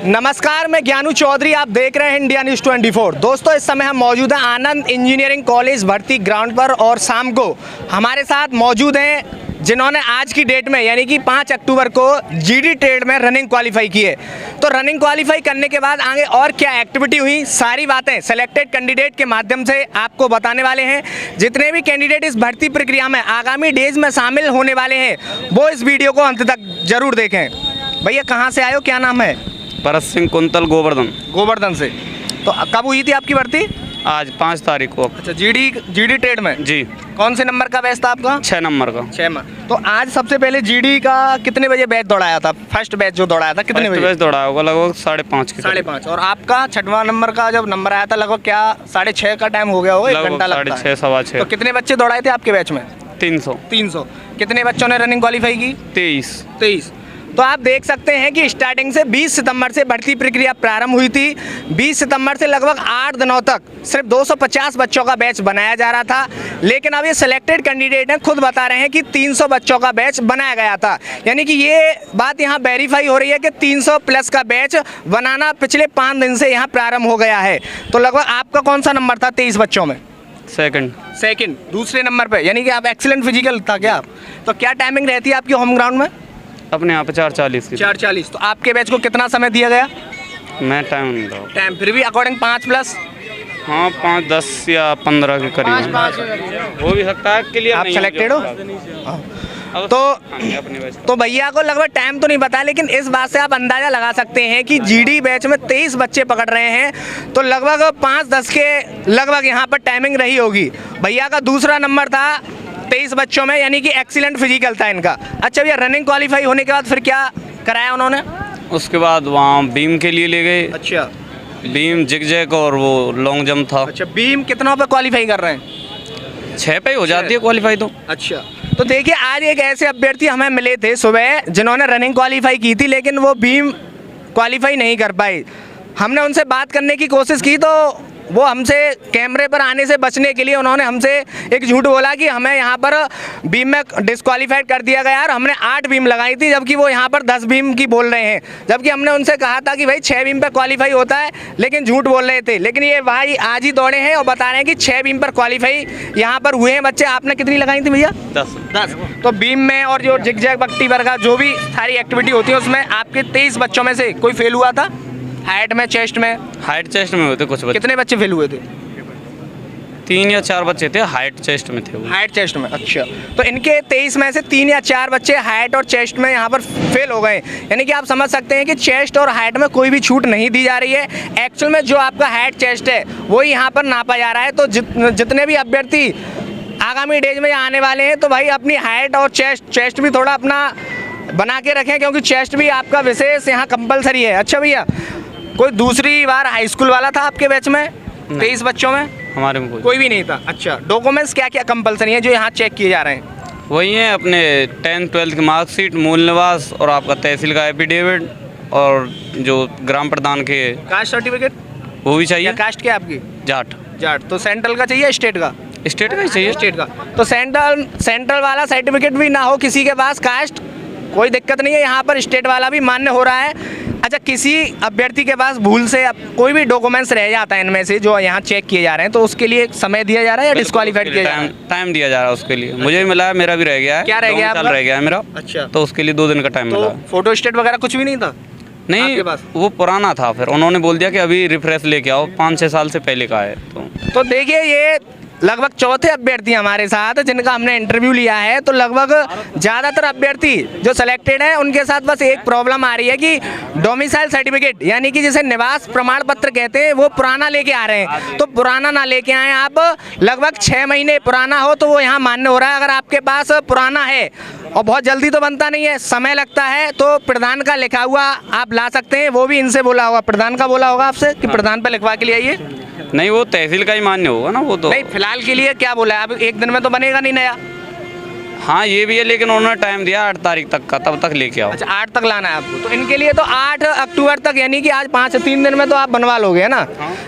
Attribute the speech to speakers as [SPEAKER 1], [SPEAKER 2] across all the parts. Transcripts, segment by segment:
[SPEAKER 1] नमस्कार, मैं ज्ञानू चौधरी, आप देख रहे हैं इंडिया न्यूज़ 24। दोस्तों, इस समय हम मौजूद हैं आनंद इंजीनियरिंग कॉलेज भर्ती ग्राउंड पर और शाम को हमारे साथ मौजूद हैं जिन्होंने आज की डेट में यानी कि 5 अक्टूबर को जीडी ट्रेड में रनिंग क्वालिफाई की है। तो रनिंग क्वालिफाई करने के बाद आगे और क्या एक्टिविटी हुई, सारी बातें सेलेक्टेड कैंडिडेट के माध्यम से आपको बताने वाले हैं। जितने भी कैंडिडेट इस भर्ती प्रक्रिया में आगामी डेज में शामिल होने वाले हैं वो इस वीडियो को अंत तक जरूर देखें। भैया, कहाँ से आए हो, क्या नाम है?
[SPEAKER 2] भरत सिंह कुंतल, गोवर्धन
[SPEAKER 1] से। तो कब हुई थी आपकी भर्ती?
[SPEAKER 2] आज 5 तारीख को।
[SPEAKER 1] अच्छा, जीडी ट्रेड में
[SPEAKER 2] जी।
[SPEAKER 1] कौन से नंबर का बैच था आपका?
[SPEAKER 2] 6 नंबर का।
[SPEAKER 1] 6 में। तो आज सबसे पहले जीडी का कितने बजे बैच दौड़ाया था? फर्स्ट बैच जो दौड़ाया था कितने बजे?
[SPEAKER 2] बैच दौड़ाया होगा लगभग 5:30 के।
[SPEAKER 1] 5:30। और आपका 6वां नंबर का जब नंबर आया था लगभग क्या 6:30 का टाइम हो गया होगा? 1 घंटा लगता है।
[SPEAKER 2] 6:30 सवा 6।
[SPEAKER 1] तो कितने बच्चे दौड़ाए थे आपके बैच में?
[SPEAKER 2] 300।
[SPEAKER 1] कितने बच्चों ने रनिंग क्वालिफाई की?
[SPEAKER 2] 23।
[SPEAKER 1] तो आप देख सकते हैं कि स्टार्टिंग से 20 सितंबर से भर्ती प्रक्रिया प्रारंभ हुई थी। 20 सितंबर से लगभग 8 दिनों तक सिर्फ 250 बच्चों का बैच बनाया जा रहा था, लेकिन अब ये सिलेक्टेड कैंडिडेट हैं खुद बता रहे हैं कि 300 बच्चों का बैच बनाया गया था। यानी कि ये बात यहाँ वेरीफाई हो रही है कि 300 प्लस का बैच बनाना पिछले 5 दिन से यहाँ प्रारंभ हो गया है। तो लगभग आपका कौन सा नंबर था 23 बच्चों में? सेकंड, दूसरे नंबर पे। यानी कि आप एक्सीलेंट फिजिकल था क्या आप? तो क्या टाइमिंग रहती है आपकी होम ग्राउंड में?
[SPEAKER 2] अपने यहाँ पे 4:40 की।
[SPEAKER 1] 4:40। तो आपके बैच को कितना समय दिया गया?
[SPEAKER 2] मैं टाइम
[SPEAKER 1] फिर भी अकॉर्डिंग 5 प्लस?
[SPEAKER 2] हाँ, 5, 10 या 15 के करीब हो भी सकता है। क्लियर
[SPEAKER 1] आप सेलेक्टेड हो? तो भैया को लगभग टाइम तो नहीं पता, लेकिन इस बात से आप अंदाजा लगा सकते हैं कि जीडी बैच में 23 बच्चे पकड़ रहे हैं, तो लगभग 5-10 के लगभग यहाँ पर टाइमिंग रही होगी। भैया का दूसरा नंबर था 23 बच्चों में, यानी कि एक्सीलेंट फिजिकल था इनका। अच्छा भैया, रनिंग क्वालिफाई होने के बाद फिर क्या कराया उन्होंने?
[SPEAKER 2] उसके बाद वहाँ बीम के लिए ले गए।
[SPEAKER 1] अच्छा,
[SPEAKER 2] बीम, जिग-जैग और वो लॉन्ग जंप था।
[SPEAKER 1] अच्छा, बीम कितनों पे क्वालिफाई कर रहे हैं?
[SPEAKER 2] 6 पे हो जाती है क्वालिफाई तो।
[SPEAKER 1] अच्छा, तो देखिए आज एक ऐसे अभ्यर्थी हमें मिले थे सुबह जिन्होंने रनिंग क्वालिफाई की थी, लेकिन वो बीम क्वालिफाई नहीं कर पाए। हमने उनसे बात करने की कोशिश की तो वो हमसे कैमरे पर आने से बचने के लिए उन्होंने हमसे एक झूठ बोला कि हमें यहाँ पर बीम में डिस्क्वालीफाइड कर दिया गया और हमने 8 बीम लगाई थी, जबकि वो यहाँ पर 10 बीम की बोल रहे हैं। जबकि हमने उनसे कहा था कि भाई 6 बीम पर क्वालिफाई होता है, लेकिन झूठ बोल रहे थे। लेकिन ये भाई आज ही दौड़े हैं और बता रहे हैं कि 6 बीम पर क्वालिफाई यहाँ पर हुए हैं बच्चे। आपने कितनी लगाई थी भैया? 10। तो बीम में और जो जिग-जैग बक्टी वर्गा जो भी सारी एक्टिविटी होती है उसमें आपके 23 बच्चों में से कोई फेल हुआ था? हाइट में, चेस्ट में?
[SPEAKER 2] हाइट चेस्ट में होते कुछ बच्चे।
[SPEAKER 1] कितने बच्चे फेल हुए थे?
[SPEAKER 2] 3 या 4 बच्चे थे, हाइट चेस्ट में थे वो।
[SPEAKER 1] हाइट चेस्ट में। अच्छा, तो इनके 23 में से 3 या 4 बच्चे हाइट और चेस्ट में यहाँ पर फेल हो गए। यानी कि आप समझ सकते हैं कि चेस्ट और हाइट में कोई भी छूट नहीं दी जा रही है। एक्चुअल में जो आपका हाइट चेस्ट है वही यहाँ पर नापा जा रहा है। तो जितने भी अभ्यर्थी आगामी डेज में आने वाले हैं तो भाई अपनी हाइट और चेस्ट भी थोड़ा अपना बना के रखें, क्योंकि चेस्ट भी आपका विशेष यहाँ कंपलसरी है। अच्छा भैया, कोई दूसरी बार हाई स्कूल वाला था आपके बैच में 23 बच्चों में?
[SPEAKER 2] हमारे में
[SPEAKER 1] कोई भी नहीं था। अच्छा, डॉक्यूमेंट्स क्या क्या कंपलसरी है जो यहाँ चेक किए जा रहे हैं?
[SPEAKER 2] वही है अपने 10th 12th की मार्कशीट, मूल निवास और आपका तहसील का एफिडेविट और जो ग्राम प्रधान के
[SPEAKER 1] कास्ट सर्टिफिकेट
[SPEAKER 2] वो भी चाहिए।
[SPEAKER 1] कास्ट क्या आपकी?
[SPEAKER 2] जाट।
[SPEAKER 1] तो सेंट्रल का चाहिए, स्टेट का?
[SPEAKER 2] स्टेट का ही चाहिए।
[SPEAKER 1] स्टेट का। तो सेंट्रल वाला सर्टिफिकेट भी ना हो किसी के पास, कास्ट कोई दिक्कत नहीं है, यहाँ पर स्टेट वाला भी मान्य हो रहा है। अच्छा, किसी अभ्यर्थी के पास भूल से कोई भी डॉक्यूमेंट्स रह जाता है इनमें से जो यहाँ चेक किए जा रहे हैं, तो उसके लिए समय दिया जा रहा है या डिस्क्वालीफाइड किया जा रहा है?
[SPEAKER 2] टाइम दिया जा रहा है उसके लिए। मुझे भी मिला है, मेरा भी रह गया है।
[SPEAKER 1] क्या रह गया?
[SPEAKER 2] रह गया है मेरा।
[SPEAKER 1] अच्छा,
[SPEAKER 2] तो उसके लिए 2 दिन का टाइम मिला।
[SPEAKER 1] फोटो स्टेट वगैरह कुछ भी नहीं था?
[SPEAKER 2] नहीं, वो पुराना था। फिर उन्होंने बोल दिया कि अभी रिफ्रेश लेके आओ, 5-6 साल से पहले का है।
[SPEAKER 1] तो देखिए, ये लगभग चौथे अभ्यर्थी हमारे साथ जिनका हमने इंटरव्यू लिया है। तो लगभग ज़्यादातर अभ्यर्थी जो सिलेक्टेड हैं उनके साथ बस एक प्रॉब्लम आ रही है कि डोमिसाइल सर्टिफिकेट यानी कि जिसे निवास प्रमाण पत्र कहते हैं वो पुराना लेके आ रहे हैं। तो पुराना ना लेके आए आप, लगभग 6 महीने पुराना हो तो वो यहाँ मान्य हो रहा है। अगर आपके पास पुराना है और बहुत जल्दी तो बनता नहीं है, समय लगता है, तो प्रधान का लिखा हुआ आप ला सकते हैं। वो भी इनसे बोला होगा, प्रधान का बोला होगा आपसे कि प्रधान पर लिखवा के लिए आइए?
[SPEAKER 2] नहीं, वो तहसील का ही मान्य होगा ना वो तो।
[SPEAKER 1] नहीं, फिलहाल के लिए क्या बोला है? अब 1 दिन में तो बनेगा नहीं नया।
[SPEAKER 2] हाँ ये भी है, लेकिन उन्होंने टाइम दिया 8 तारीख तक का, तब तक लेके आओ।
[SPEAKER 1] अच्छा 8 तक लाना है आपको, तो इनके लिए तो 8 अक्टूबर तक, यानी कि आज 5 3 दिन में तो आप बनवा लोगे है ना।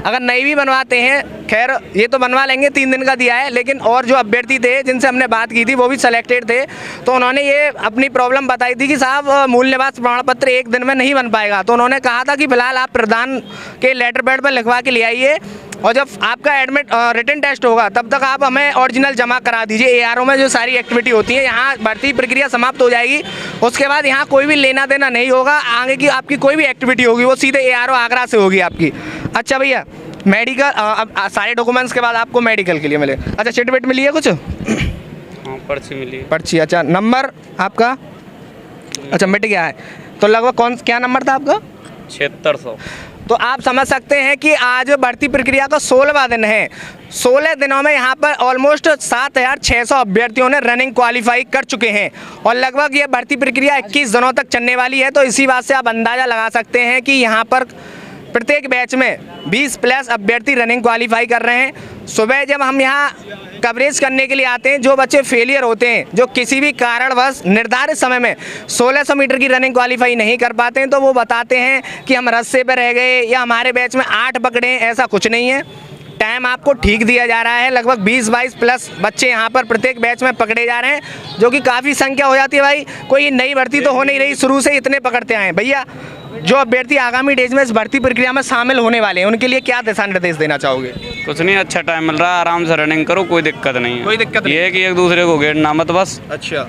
[SPEAKER 1] अगर नहीं भी बनवाते हैं, खैर ये तो बनवा लेंगे, 3 दिन का दिया है। लेकिन और जो अभ्यर्थी थे जिनसे हमने बात की थी वो भी सेलेक्टेड थे, तो उन्होंने ये अपनी प्रॉब्लम बताई थी कि साहब मूल निवास प्रमाण पत्र 1 दिन में नहीं बन पाएगा। तो उन्होंने कहा था कि फिलहाल आप प्रधान के लेटर पैड पर लिखवा के ले आइए, और जब आपका एडमिट रिटन टेस्ट होगा तब तक आप हमें ओरिजिनल जमा करा दीजिए। एआरओ में जो सारी एक्टिविटी होती है, यहाँ भर्ती प्रक्रिया समाप्त हो जाएगी, उसके बाद यहाँ कोई भी लेना देना नहीं होगा। आगे की आपकी कोई भी एक्टिविटी होगी वो सीधे एआरओ आगरा से होगी आपकी। अच्छा भैया, मेडिकल सारे डॉक्यूमेंट्स के बाद आपको मेडिकल के लिए मिले। अच्छा चिट विट मिली है कुछ?
[SPEAKER 2] हाँ पर्ची मिली है।
[SPEAKER 1] पर्ची, अच्छा नंबर आपका अच्छा मिट गया है, तो लगभग क्या नंबर था आपका?
[SPEAKER 2] 7600।
[SPEAKER 1] तो आप समझ सकते हैं कि आज भर्ती प्रक्रिया का 16वां दिन है। 16 दिनों में यहाँ पर ऑलमोस्ट 7600 अभ्यर्थियों ने रनिंग क्वालिफाई कर चुके हैं, और लगभग ये भर्ती प्रक्रिया 21 दिनों तक चलने वाली है। तो इसी बात से आप अंदाज़ा लगा सकते हैं कि यहाँ पर प्रत्येक बैच में 20+ अभ्यर्थी रनिंग क्वालिफाई कर रहे हैं। सुबह जब हम यहाँ कवरेज करने के लिए आते हैं, जो बच्चे फेलियर होते हैं, जो किसी भी कारणवश निर्धारित समय में 1600 मीटर की रनिंग क्वालिफाई नहीं कर पाते हैं, तो वो बताते हैं कि हम रस्से पर रह गए या हमारे बैच में 8 पकड़े। ऐसा कुछ नहीं है, टाइम आपको ठीक दिया जा रहा है। लगभग 20-22+ बच्चे यहाँ पर प्रत्येक बैच में पकड़े जा रहे हैं, जो कि काफ़ी संख्या हो जाती है। भाई कोई नई भर्ती तो हो नहीं रही, शुरू से इतने पकड़ते आए। भैया जो अभ्यर्थी आगामी डेज में इस भर्ती प्रक्रिया में शामिल होने वाले हैं, उनके लिए क्या दिशा निर्देश देना चाहोगे?
[SPEAKER 2] कुछ नहीं, अच्छा टाइम मिल रहा है, आराम से रनिंग करो, कोई दिक्कत नहीं है।
[SPEAKER 1] कोई दिक्कत नहीं
[SPEAKER 2] ये है कि एक दूसरे को घेरना मत बस।
[SPEAKER 1] अच्छा,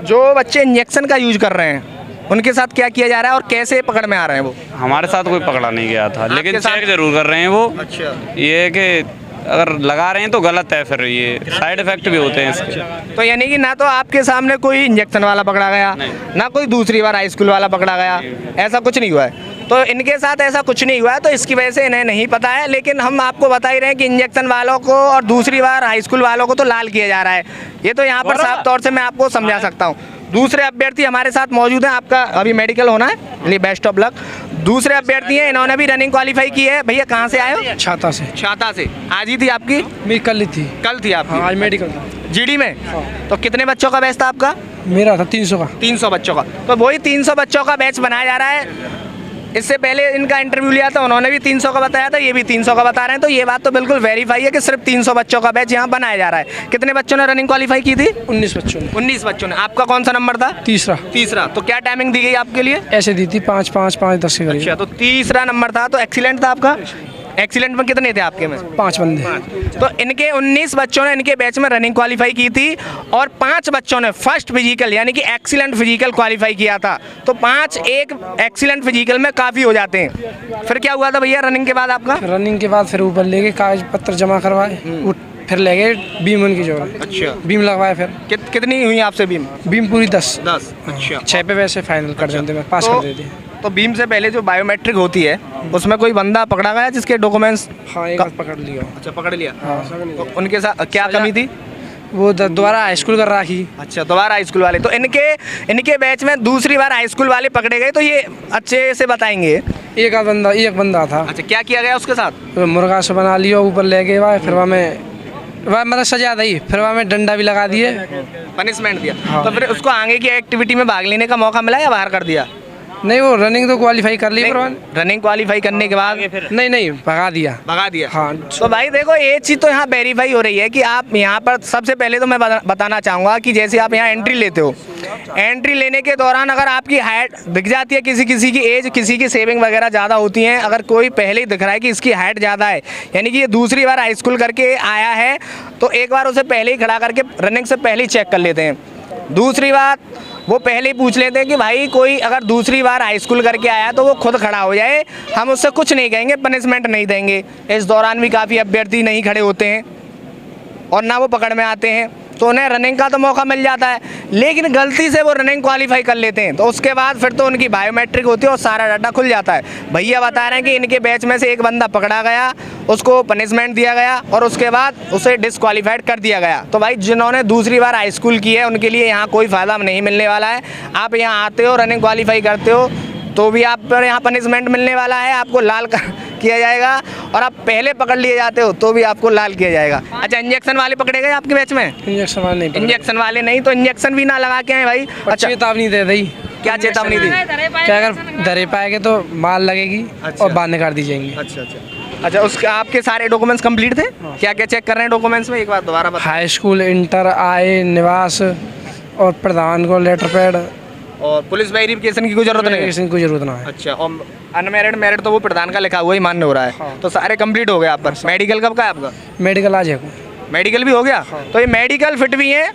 [SPEAKER 1] जो बच्चे इंजेक्शन का यूज कर रहे हैं उनके साथ क्या किया जा रहा है और कैसे पकड़ में आ रहे हैं वो?
[SPEAKER 2] हमारे साथ कोई पकड़ा नहीं गया था, लेकिन
[SPEAKER 1] आपके साथ-
[SPEAKER 2] चेक जरूर कर रहे हैं वो।
[SPEAKER 1] अच्छा,
[SPEAKER 2] ये है कि अगर लगा रहे हैं तो गलत है, फिर ये साइड इफेक्ट भी होते हैं इसके।
[SPEAKER 1] तो यानी कि ना तो आपके सामने कोई इंजेक्शन वाला पकड़ा गया, ना कोई दूसरी बार हाई स्कूल वाला पकड़ा गया, ऐसा कुछ नहीं हुआ है। तो इनके साथ ऐसा कुछ नहीं हुआ है, तो इसकी वजह से इन्हें नहीं पता है। लेकिन हम आपको बता ही रहे हैं कि इंजेक्शन वालों को और दूसरी बार हाई स्कूल वालों को तो लाल किया जा रहा है। ये तो यहाँ पर साफ तौर से मैं आपको समझा सकता हूँ। दूसरे अभ्यर्थी हमारे साथ मौजूद हैं, आपका अभी मेडिकल होना है, इसलिए बेस्ट ऑफ लक। दूसरे अभ्यर्थी हैं, इन्होंने भी रनिंग क्वालिफाई की है। भैया कहाँ से आए हो?
[SPEAKER 3] छाता से।
[SPEAKER 1] छाता से। आज ही थी आपकी?
[SPEAKER 3] मेरी कल ही थी।
[SPEAKER 1] कल थी आपकी?
[SPEAKER 3] हाँ आज मेडिकल था।
[SPEAKER 1] जीडी में? तो कितने बच्चों का बैच था आपका?
[SPEAKER 3] मेरा था 300 का।
[SPEAKER 1] 300 बच्चों का। तो वही 300 बच्चों का बैच बनाया जा रहा है। इससे पहले इनका इंटरव्यू लिया था, उन्होंने भी 300 का बताया था, ये भी 300 का बता रहे हैं। तो ये बात तो बिल्कुल वेरीफाई है कि सिर्फ 300 बच्चों का बैच यहाँ बनाया जा रहा है। कितने बच्चों ने रनिंग क्वालिफाई की थी?
[SPEAKER 3] 19 बच्चों ने।
[SPEAKER 1] 19 बच्चों ने। आपका कौन सा नंबर था?
[SPEAKER 3] तीसरा।
[SPEAKER 1] तीसरा। तो क्या टाइमिंग दी गई आपके लिए?
[SPEAKER 3] ऐसे दी थी 5, 5, 5, 10 के करीब।
[SPEAKER 1] अच्छा, तो तीसरा नंबर था, तो एक्सीलेंट था आपका। एक्सीलेंट में कितने थे आपके में?
[SPEAKER 3] 5 बंदे।
[SPEAKER 1] तो इनके 19 बच्चों ने इनके बैच में रनिंग क्वालिफाई की थी, और 5 बच्चों ने फर्स्ट फिजिकल यानी कि एक्सीलेंट फिजिकल क्वालिफाई किया था। तो 5 एक एक्सीलेंट फिजिकल में काफ़ी हो जाते हैं। फिर क्या हुआ था भैया रनिंग के बाद आपका?
[SPEAKER 3] रनिंग के बाद फिर ऊपर ले गए, कागज पत्र जमा करवाए, फिर ले गए बीम उनकी जगह।
[SPEAKER 1] अच्छा,
[SPEAKER 3] बीम लगवाए फिर।
[SPEAKER 1] कितनी हुई आपसे बीम?
[SPEAKER 3] बीम पूरी 10।
[SPEAKER 1] 10। अच्छा,
[SPEAKER 3] 6 पे वैसे फाइनल कर देते, मैं पास कर देते।
[SPEAKER 1] तो बीम से पहले जो बायोमेट्रिक होती है उसमें कोई बंदा पकड़ा गया जिसके डॉक्यूमेंट्स?
[SPEAKER 3] हाँ एक बार पकड़ लिया।
[SPEAKER 1] अच्छा, पकड़ लिया।
[SPEAKER 3] हाँ
[SPEAKER 1] तो उनके साथ क्या कमी थी?
[SPEAKER 3] वो दोबारा हाई स्कूल कर रखी।
[SPEAKER 1] अच्छा, दोबारा हाई स्कूल वाले। तो इनके बैच में दूसरी बार हाई स्कूल वाले पकड़े गए, तो ये अच्छे से बताएंगे।
[SPEAKER 3] एक बंदा था।
[SPEAKER 1] अच्छा, क्या किया गया उसके साथ?
[SPEAKER 3] तो मुर्गा से बना लिया, ऊपर ले गए वहाँ, फिर वहाँ मतलब सजा दी, फिर वहाँ में डंडा भी लगा दिए,
[SPEAKER 1] पनिशमेंट दिया।
[SPEAKER 3] हाँ।
[SPEAKER 1] तो फिर उसको आगे की एक्टिविटी में भाग लेने का मौका मिला या बाहर कर दिया?
[SPEAKER 3] नहीं वो रनिंग तो क्वालिफाई कर ली, पर
[SPEAKER 1] रनिंग क्वालिफाई करने के बाद
[SPEAKER 3] नहीं भगा दिया।
[SPEAKER 1] भगा दिया।
[SPEAKER 3] हाँ।
[SPEAKER 1] तो भाई देखो, ये चीज़ तो यहाँ वेरीफाई हो रही है कि आप यहाँ पर सबसे पहले तो मैं बताना चाहूँगा कि जैसे आप यहाँ एंट्री लेते हो, एंट्री लेने के दौरान अगर आपकी हाइट दिख जाती है, किसी की एज, किसी की सेविंग वगैरह ज़्यादा होती हैं, अगर कोई पहले ही दिख रहा है कि इसकी हाइट ज़्यादा है, यानी कि ये दूसरी बार हाई स्कूल करके आया है, तो एक बार उसे पहले ही खड़ा करके रनिंग से पहले ही चेक कर लेते हैं। दूसरी बात, वो पहले ही पूछ लेते हैं कि भाई कोई अगर दूसरी बार हाई स्कूल करके आया तो वो खुद खड़ा हो जाए, हम उससे कुछ नहीं कहेंगे, पनिशमेंट नहीं देंगे। इस दौरान भी काफ़ी अभ्यर्थी नहीं खड़े होते हैं और ना वो पकड़ में आते हैं, तो उन्हें रनिंग का तो मौका मिल जाता है, लेकिन गलती से वो रनिंग क्वालिफाई कर लेते हैं, तो उसके बाद फिर तो उनकी बायोमेट्रिक होती है और सारा डाटा खुल जाता है। भैया बता रहे हैं कि इनके बैच में से एक बंदा पकड़ा गया, उसको पनिशमेंट दिया गया और उसके बाद उसे डिसक्वालीफाइड कर दिया गया। तो भाई जिन्होंने दूसरी बार हाई स्कूल की है उनके लिए यहाँ कोई फ़ायदा नहीं मिलने वाला है। आप यहाँ आते हो, रनिंग क्वालिफाई करते हो, तो भी आप पर यहाँ पनिशमेंट मिलने वाला है, आपको लाल किया जाएगा, और आप पहले पकड़ लिए जाते हो तो भी आपको लाल किया जाएगा। अच्छा, इंजेक्शन वाले पकड़े गए आपके बैच में?
[SPEAKER 3] इंजेक्शन वाले नहीं,
[SPEAKER 1] इंजेक्शन वाले नहीं, तो इंजेक्शन भी ना लगा के आए भाई। अच्छा,
[SPEAKER 3] चेतावनी दे दी।
[SPEAKER 1] क्या चेतावनी दी?
[SPEAKER 3] क्या अगर धरे पाएंगे तो माल लगेगी और बाहर निकाल दी जाएंगी।
[SPEAKER 1] अच्छा, उसके आपके सारे डॉक्यूमेंट्स कंप्लीट थे? क्या क्या चेक कर रहे हैं डॉक्यूमेंट्स में, एक बार दोबारा बता।
[SPEAKER 3] हाई स्कूल, इंटर, आय, निवास और प्रधान को लेटर पैड,
[SPEAKER 1] और पुलिस वेरिफिकेशन की कोई जरूरत नहीं है?
[SPEAKER 3] वेरिफिकेशन की कोई जरूरत ना है।
[SPEAKER 1] अच्छा, और अनमेरिड मेरिड तो वो प्रधान का लिखा हुआ ही मान्य हो रहा है। तो सारे कंप्लीट हो गए आप पर। मेडिकल कब का है आपका?
[SPEAKER 3] मेडिकल आ जाएगा।
[SPEAKER 1] मेडिकल भी हो गया? तो ये मेडिकल फिट भी है,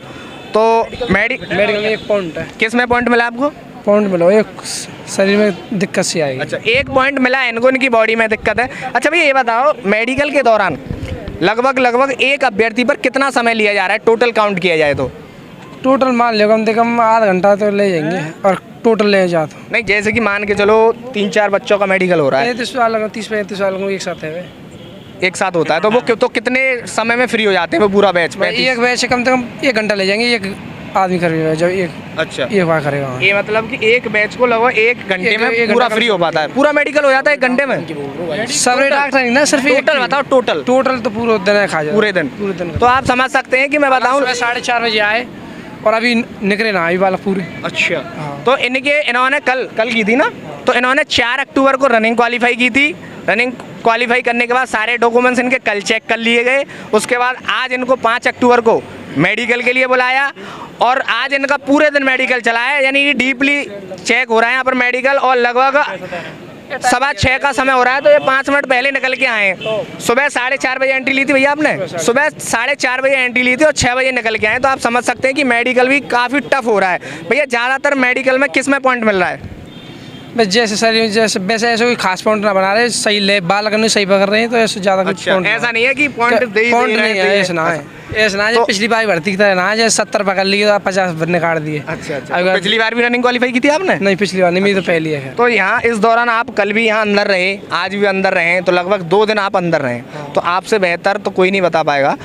[SPEAKER 1] तो
[SPEAKER 3] मेडिकल में 1 पॉइंट है।
[SPEAKER 1] किस में पॉइंट मिला आपको?
[SPEAKER 3] पॉइंट मिला, एक शरीर में दिक्कत सी आएगी।
[SPEAKER 1] अच्छा, 1 पॉइंट मिला, इनको इनकी बॉडी में दिक्कत है। अच्छा भैया, ये बताओ मेडिकल के दौरान लगभग एक अभ्यर्थी पर कितना समय लिया जा रहा है, टोटल काउंट किया जाए तो?
[SPEAKER 3] टोटल मान लो कम से कम आधा घंटा तो ले जाएंगे, और टोटल ले जाओ तो
[SPEAKER 1] नहीं, जैसे कि मान के चलो 3-4 बच्चों का मेडिकल हो रहा है,
[SPEAKER 3] 30 वालों 30-35 वालों को एक साथ है।
[SPEAKER 1] एक साथ होता है, तो वो तो कितने समय में फ्री हो जाते हैं वो पूरा बैच?
[SPEAKER 3] एक बैच से कम से कम 1 घंटा ले जाएंगे, एक आदमी करेगा जब एक।
[SPEAKER 1] अच्छा,
[SPEAKER 3] एक बार करेगा।
[SPEAKER 1] ये मतलब कि एक बैच को लगभग 1 घंटे में
[SPEAKER 3] एक
[SPEAKER 1] पूरा
[SPEAKER 3] घंटा
[SPEAKER 1] फ्री हो पाता है, पूरा मेडिकल हो जाता है 1 घंटे में?
[SPEAKER 3] सब डॉक्टर नहीं ना, सिर्फ
[SPEAKER 1] टोटल बताओ, टोटल
[SPEAKER 3] तो पूरा दिन खा जाए,
[SPEAKER 1] पूरे दिन। तो आप समझ सकते हैं कि मैं बताऊं,
[SPEAKER 3] 4:30 बजे आए और अभी निकले ना अभी वाला पूरे।
[SPEAKER 1] अच्छा, तो इन्होंने कल की थी ना, तो इन्होंने 4 अक्टूबर को रनिंग क्वालिफाई की थी। रनिंग क्वालिफाई करने के बाद सारे डॉक्यूमेंट्स इनके कल चेक कर लिए गए। उसके बाद आज इनको 5 अक्टूबर को मेडिकल के लिए बुलाया, और आज इनका पूरे दिन मेडिकल चला है, यानी डीपली चेक हो रहा है यहाँ पर मेडिकल, और लगभग 6:15 का समय हो रहा है। तो ये 5 मिनट पहले निकल के आए हैं। सुबह 4:30 बजे एंट्री ली थी भैया आपने, सुबह 4:30 बजे एंट्री ली थी और 6 बजे निकल के आए। तो आप समझ सकते हैं कि मेडिकल भी काफ़ी टफ हो रहा है। भैया, ज़्यादातर मेडिकल में किस में पॉइंट मिल रहा है?
[SPEAKER 3] बस जैसे शरीर जैसे वैसे ऐसे कोई खास पॉइंट ना बना रहे, सही ले बाल लगने सही पकड़ रहे हैं, तो ऐसे ज़्यादा कुछ पॉइंट
[SPEAKER 1] ऐसा नहीं है कि पॉइंट
[SPEAKER 3] नहीं है, ऐसा ना है। ऐसा ना है पिछली बार भर्ती की तरह ना, जैसे 70 पकड़ लिए तो 50 निकाल दिए।
[SPEAKER 1] अच्छा, पिछली बार भी रनिंग क्वालिफाई की थी आपने?
[SPEAKER 3] नहीं, पिछली बार नहीं, मेरी तो पहली है।
[SPEAKER 1] तो यहाँ इस दौरान आप कल भी यहाँ अंदर रहे, आज भी अंदर रहे, तो लगभग 2 दिन आप अंदर रहे। तो आपसे बेहतर तो कोई नहीं बता पाएगा।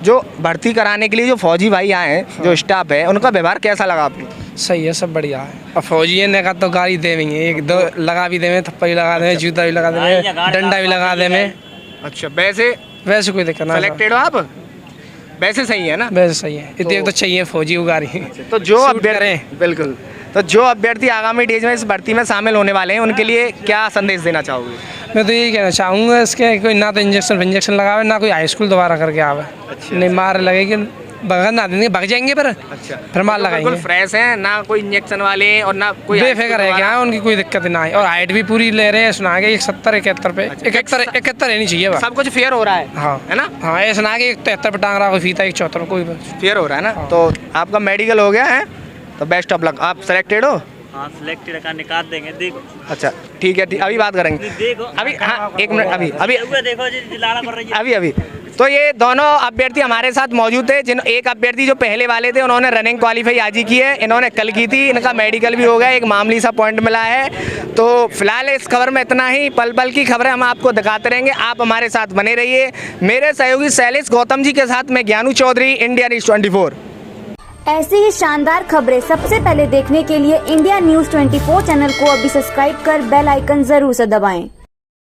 [SPEAKER 1] जो भर्ती कराने के लिए जो फौजी भाई आए हैं, जो स्टाफ है, उनका व्यवहार कैसा लगा आपको?
[SPEAKER 3] सही है, सब बढ़िया है। और फौजी ने कहा तो गाड़ी देंगे, 1-2 लगा भी देंगे, थप्पड़ भी लगा देंगे, जूता भी लगा देंगे, डंडा भी लगा देंगे।
[SPEAKER 1] अच्छा, वैसे
[SPEAKER 3] कोई दिक्कत नहीं।
[SPEAKER 1] सिलेक्टेड हो आप? वैसे सही है ना?
[SPEAKER 3] वैसे सही है, इतने तो चाहिए फौजी उगारी।
[SPEAKER 1] तो जो अभ्यर्थी, बिल्कुल, तो जो अभ्यर्थी आगामी डेज में इस भर्ती में शामिल होने वाले हैं, उनके लिए क्या संदेश देना चाहोगे?
[SPEAKER 3] मैं तो यही कहना चाहूँगा, इसके कोई ना तो इंजेक्शन लगावे, ना कोई हाई स्कूल दोबारा करके आवे। नहीं मार लगेगी, भगन ना देंगे, भग जाएंगे पर। अच्छा, फिर मार लगाएंगे।
[SPEAKER 1] बिल्कुल फ्रेश है ना, कोई इंजेक्शन वाले और ना कोई
[SPEAKER 3] बेफिक्र है क्या, उनकी कोई दिक्कत ना है। और हाइट भी पूरी ले रहे हैं, सुना के 71-71 पे, 71 रहनी चाहिए। सब
[SPEAKER 1] कुछ फेयर हो रहा है,
[SPEAKER 3] हाँ है ना? हाँ, ऐसा ना कि 73 पे टांग रहा, कोई फीता 74 कोई
[SPEAKER 1] फेयर हो रहा है ना। तो आपका मेडिकल हो गया है, तो बेस्ट ऑफ लक। आप सिलेक्टेड हो?
[SPEAKER 4] हाँ, सिलेक्टेड का निकाल देंगे, देखो।
[SPEAKER 1] अच्छा, ठीक है, अभी बात करेंगे।
[SPEAKER 4] देखो
[SPEAKER 1] अभी, हाँ, 1 मिनट, अभी
[SPEAKER 4] देखो जी, लाना पड़ रही है
[SPEAKER 1] अभी। तो ये दोनों अभ्यर्थी हमारे साथ मौजूद थे। एक अभ्यर्थी जो पहले वाले थे, उन्होंने रनिंग क्वालिफाई आज ही की है, इन्होंने कल की थी, इनका मेडिकल भी हो गया, एक मामूली सा पॉइंट मिला है। तो फिलहाल इस खबर में इतना ही। पल पल की खबरें हम आपको दिखाते रहेंगे, आप हमारे साथ बने रहिए। मेरे सहयोगी शैलेश गौतम जी के साथ मैं ज्ञानू चौधरी, इंडिया न्यूज़ 24।
[SPEAKER 5] ऐसी ही शानदार खबरें सबसे पहले देखने के लिए इंडिया न्यूज़ 24 चैनल को अभी सब्सक्राइब कर बेल आइकन जरूर से दबाएं।